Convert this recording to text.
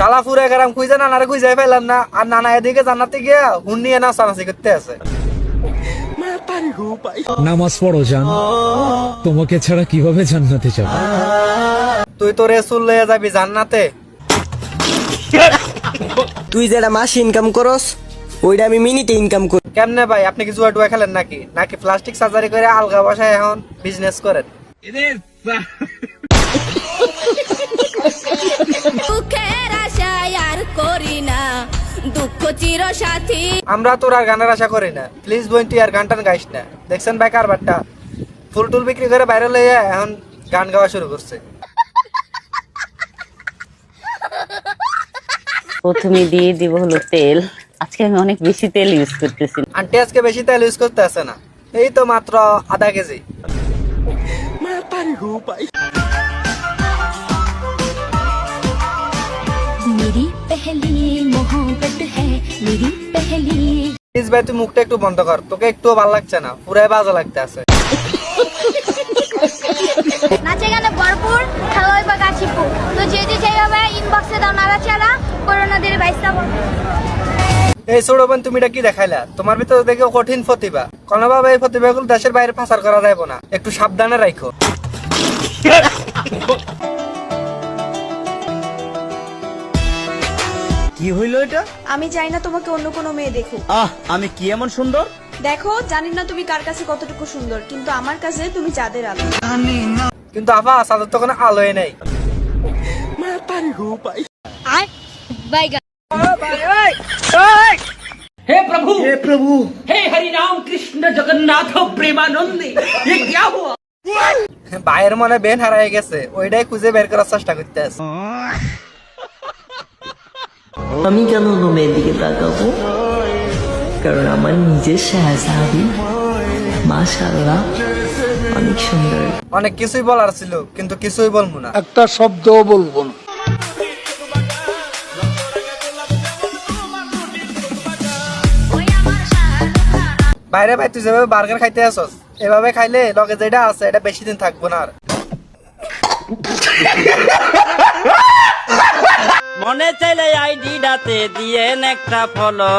শালা পুরা গেলাম খুঁজে নানারে খুঁজে পেলাম না, আর নানা এদিকে জান্নাতে গিয়া হুন নিয়ে নাচানাচি করতে আছে। নামাজ পড়ো জান, তোমাকে ছাড়া কিভাবে জান্নাতে যাব? তুই তো রাসূল লয়ে যাবি জান্নাতে? তুই যেটা মাসে ইনকাম করস ওইটা আমি মিনিটে ইনকাম করি। কেমনে ভাই, আপনি কি জুয়া টুয়া খেলেন নাকি? নাকি প্লাস্টিক সার্জারি করে আলগা বসায় এখন বিজনেস করেন? দুঃখের আশায় আর করি না, দুঃখ চির সাথী। আমরা তোর আর গানের আশা করি না, প্লিজ বোন তুই আর গান টান গাইস না। দেখছেন ভাই কারবারটা, ফুল টুল বিক্রি করে বাইরে লইয়া এখন গান গাওয়া শুরু করছে। প্রথমে দিয়ে দিব হলো তেল। আজকে আমি অনেক বেশি তেল ইউজ করতেছি। আন্টি আজকে বেশি তেল ইউজ করতে আছে না, এই তো মাত্র আধা কেজি। मेरी पहली मोहब्बत है, मेरी पहली। প্লিজ ভাই তুই মুখটা একটু বন্ধ কর, তোকে একটুও ভালো লাগছে না, পুরাই বাজে লাগতে আছে। নাচে গানে ভরপুর, খেলোয় বা গাছিপুর। তো যে যেভাবে ইনবক্সে দাও নাড়াচাড়া করোনাদের বাইসটা বল। এই ছোট বোন তুমি এটা কি দেখাইলা? তোমার ভিতরে দেখে কঠিন প্রতিভা, কোনোভাবে এই প্রতিভাগুলো দেশের বাইরে পাচার করা যাবে না, একটু সাবধানে রাখো। কি হইলো এটা? আমি চাই না তোমাকে অন্য কোনো মেয়ে দেখুক। আমি কি এমন সুন্দর? দেখো, জানি না তুমি কার কাছে কতটুকু সুন্দর, কিন্তু আমার কাছে তুমি চাঁদের আলো। কিন্তু আপা সাদের তো কোনো আলোয় নেই। हे प्रभु हे हरि राम कृष्ण जगन्नाथ प्रेमानंद, ये क्या हुआ? ভাইয়ের মনে বেন হারাই গেছে, ওইটাই খুঁজে বের করার চেষ্টা করতে আছে। আমি কেন অন্য মেয়ের দিকে তাকাবো? কারণ আমার নিজের শাহজাদি মাশাআল্লাহ অনেক সুন্দর। অনেক কিছুই বলার ছিল, কিন্তু কিছুই বলবো না। একটা শব্দও বলবো না। বাইরে ভাই তুই যেভাবে বার্গার খাইতে আসস, এভাবে খাইলে লগে যেটা আছে এটা বেশি দিন থাকবো না আর। মনে চাইলে আইডিটাতে দিয়েন একটা ফলো।